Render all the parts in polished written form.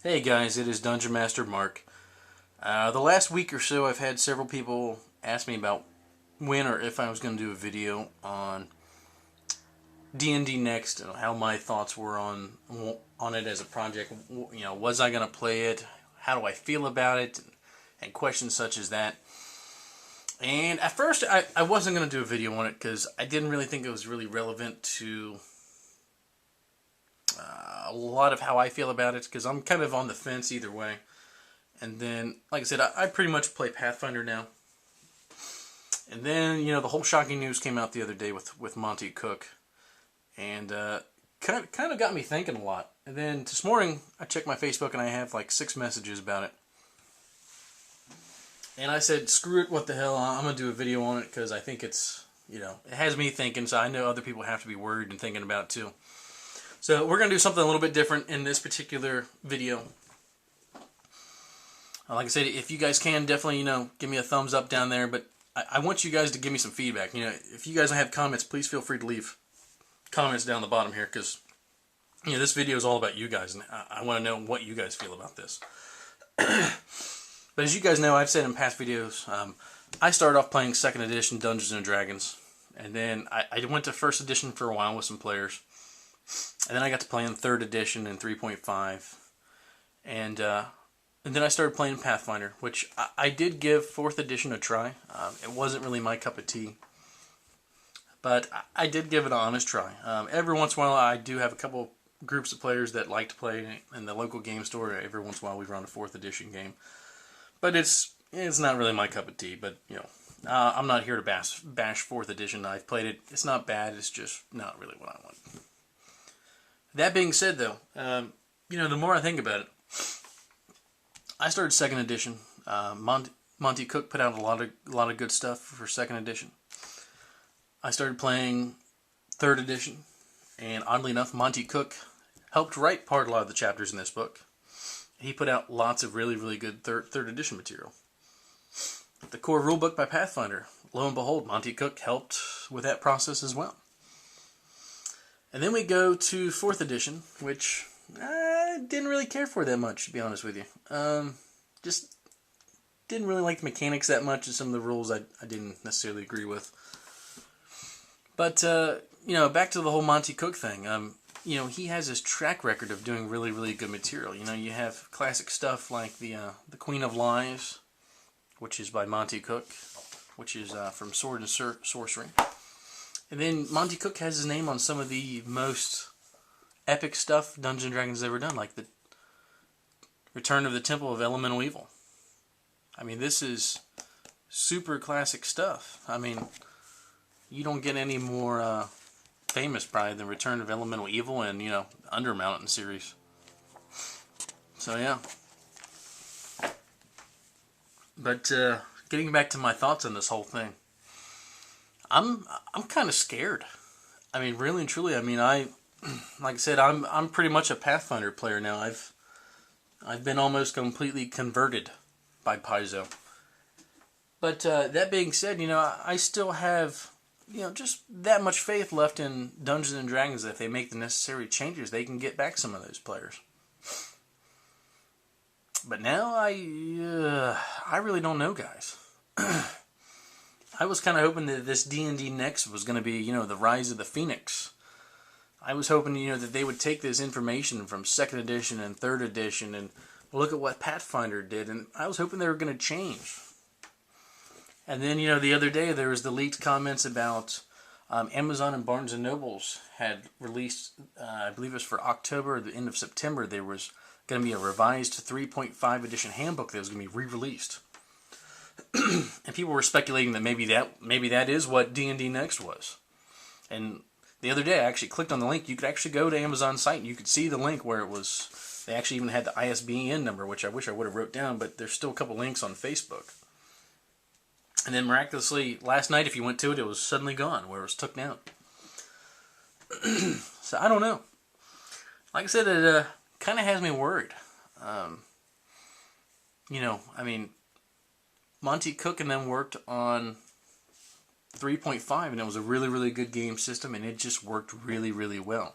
Hey guys, it is Dungeon Master Mark. The last week or so I've had several people ask me about when or if I was going to do a video on D&D Next and how my thoughts were on it as a project. You know, was I going to play it? How do I feel about it? And questions such as that. And at first I wasn't going to do a video on it because I didn't really think it was really relevant to a lot of how I feel about it, because I'm kind of on the fence either way. And then, like I said, I pretty much play Pathfinder now. And then, you know, the whole shocking news came out the other day with Monty Cook. And kind of got me thinking a lot. And then this morning, I checked my Facebook and I have like 6 messages about it. And I said, screw it, what the hell, I'm going to do a video on it because I think it's, you know, it has me thinking, so I know other people have to be worried and thinking about it too. So we're going to do something a little bit different in this particular video. Like I said, if you guys can, definitely, you know, give me a thumbs up down there. But I want you guys to give me some feedback. You know, if you guys have comments, please feel free to leave comments down the bottom here, because, you know, this video is all about you guys, and I want to know what you guys feel about this. But as you guys know, I've said in past videos, I started off playing 2nd edition Dungeons & Dragons, and then I went to 1st edition for a while with some players. And then I got to play in 3rd edition and 3.5. And then I started playing Pathfinder, which I did give 4th edition a try. It wasn't really my cup of tea. But I did give it an honest try. Every once in a while I do have a couple groups of players that like to play in the local game store. Every once in a while we run a 4th edition game. But it's not really my cup of tea. But, you know, I'm not here to bash 4th edition. I've played it. It's not bad. It's just not really what I want. That being said, though, you know, the more I think about it, I started 2nd edition. Monty Cook put out a lot of good stuff for 2nd edition. I started playing 3rd edition, and oddly enough, Monty Cook helped write a lot of the chapters in this book. He put out lots of really good third edition material. The core rulebook by Pathfinder, lo and behold, Monty Cook helped with that process as well. And then we go to 4th edition, which I didn't really care for that much, to be honest with you. Just didn't really like the mechanics that much, and some of the rules I didn't necessarily agree with. But, you know, back to the whole Monty Cook thing. You know, he has this track record of doing really good material. You know, you have classic stuff like the Queen of Lies, which is by Monty Cook, which is from Sword and Sorcery. And then Monty Cook has his name on some of the most epic stuff Dungeons & Dragons has ever done, like the Return of the Temple of Elemental Evil. I mean, this is super classic stuff. I mean, you don't get any more famous probably than Return of Elemental Evil and, you know, Undermountain series. So yeah. But getting back to my thoughts on this whole thing, I'm kind of scared. I mean, really and truly. I mean, like I said, I'm pretty much a Pathfinder player now. I've been almost completely converted by Paizo. But that being said, you know, I still have, you know, just that much faith left in Dungeons and Dragons that if they make the necessary changes, they can get back some of those players. But now I really don't know, guys. I was kind of hoping that this D&D Next was going to be, you know, the Rise of the Phoenix. I was hoping, you know, that they would take this information from 2nd edition and 3rd edition and look at what Pathfinder did, and I was hoping they were going to change. And then, you know, the other day there was the leaked comments about Amazon and Barnes & Nobles had released, I believe it was for October or the end of September, there was going to be a revised 3.5 edition handbook that was going to be re-released. And people were speculating that maybe that is what D&D Next was. And the other day I actually clicked on the link. You could actually go to Amazon's site and you could see the link where it was. They actually even had the ISBN number, which I wish I would have wrote down, but there's still a couple links on Facebook. And then miraculously, last night, if you went to it, it was suddenly gone, where it was took down. So I don't know. Like I said, it kind of has me worried. You know, I mean, Monty Cook and them worked on 3.5, and it was a really good game system, and it just worked really well.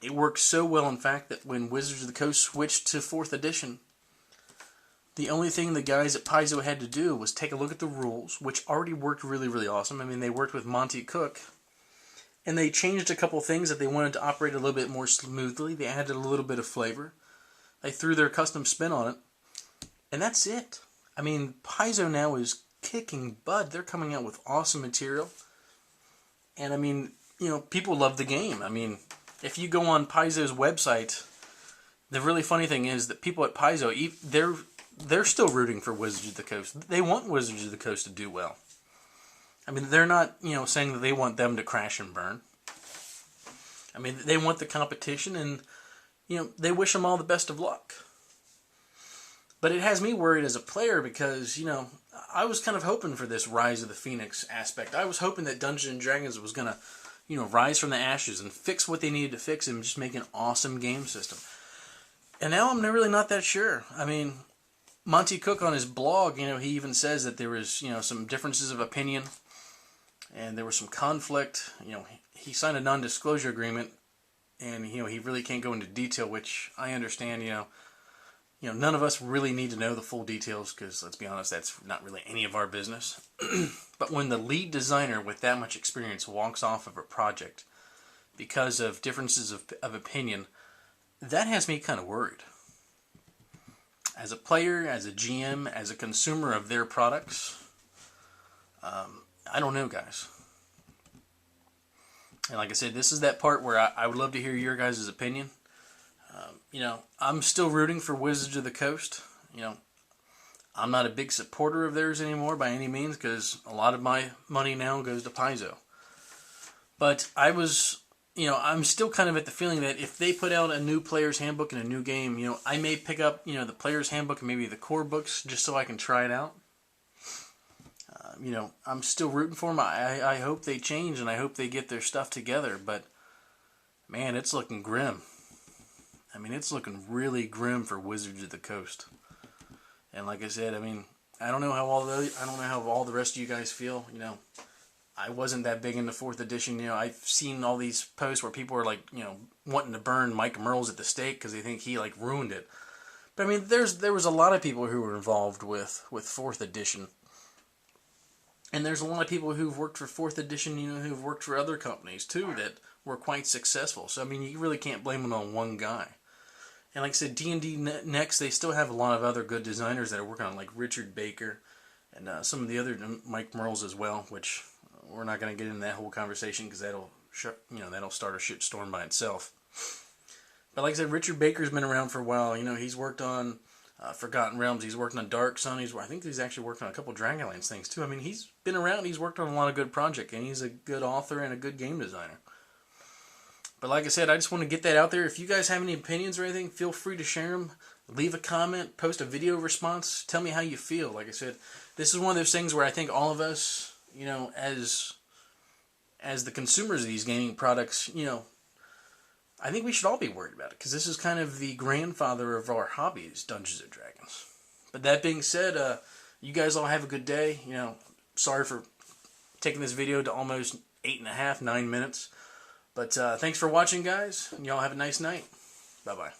It worked so well, in fact, that when Wizards of the Coast switched to 4th edition, the only thing the guys at Paizo had to do was take a look at the rules, which already worked really, really awesome. I mean, they worked with Monte Cook, and they changed a couple things that they wanted to operate a little bit more smoothly. They added a little bit of flavor. They threw their custom spin on it, and that's it. I mean, Paizo now is kicking butt. They're coming out with awesome material, and I mean, you know, people love the game. I mean, if you go on Paizo's website, the really funny thing is that people at Paizo, they're still rooting for Wizards of the Coast. They want Wizards of the Coast to do well. I mean, they're not, you know, saying that they want them to crash and burn. I mean, they want the competition, and, you know, they wish them all the best of luck. But it has me worried as a player because, you know, I was kind of hoping for this Rise of the Phoenix aspect. I was hoping that Dungeons & Dragons was going to, you know, rise from the ashes and fix what they needed to fix and just make an awesome game system. And now I'm really not that sure. I mean, Monte Cook on his blog, you know, he even says that there was, you know, some differences of opinion and there was some conflict. You know, he signed a non-disclosure agreement, and, you know, he really can't go into detail, which I understand. You know, none of us really need to know the full details because, let's be honest, that's not really any of our business. But when the lead designer with that much experience walks off of a project because of differences of opinion, that has me kind of worried. As a player, as a GM, as a consumer of their products, I don't know, guys. And like I said, this is that part where I would love to hear your guys' opinion. You know, I'm still rooting for Wizards of the Coast. You know, I'm not a big supporter of theirs anymore by any means because a lot of my money now goes to Paizo. But you know, I'm still kind of at the feeling that if they put out a new player's handbook and a new game, you know, I may pick up, you know, the player's handbook and maybe the core books just so I can try it out. You know, I'm still rooting for them. I hope they change and I hope they get their stuff together. But, man, it's looking grim. I mean, it's looking really grim for Wizards of the Coast. And like I said, I mean, I don't know how all the rest of you guys feel. You know, I wasn't that big into 4th edition. You know, I've seen all these posts where people are like, you know, wanting to burn Mike Merles at the stake because they think he like ruined it. But I mean, there was a lot of people who were involved with 4th edition. And there's a lot of people who've worked for 4th edition, you know, who've worked for other companies too that were quite successful. So I mean, you really can't blame it on one guy. And like I said, D&D Next, they still have a lot of other good designers that are working on, like Richard Baker and some of the other Mike Merles as well, which we're not going to get into that whole conversation because that'll start a shit storm by itself. But like I said, Richard Baker's been around for a while. You know, he's worked on Forgotten Realms. He's worked on Dark Sun. I think he's actually worked on a couple Dragonlance things too. I mean, he's been around. He's worked on a lot of good projects, and he's a good author and a good game designer. But like I said, I just want to get that out there. If you guys have any opinions or anything, feel free to share them. Leave a comment, post a video response. Tell me how you feel. Like I said, this is one of those things where I think all of us, you know, as the consumers of these gaming products, you know, I think we should all be worried about it because this is kind of the grandfather of our hobbies, Dungeons & Dragons. But that being said, you guys all have a good day. You know, sorry for taking this video to almost 8.5, 9 minutes. But thanks for watching, guys. Y'all have a nice night. Bye-bye.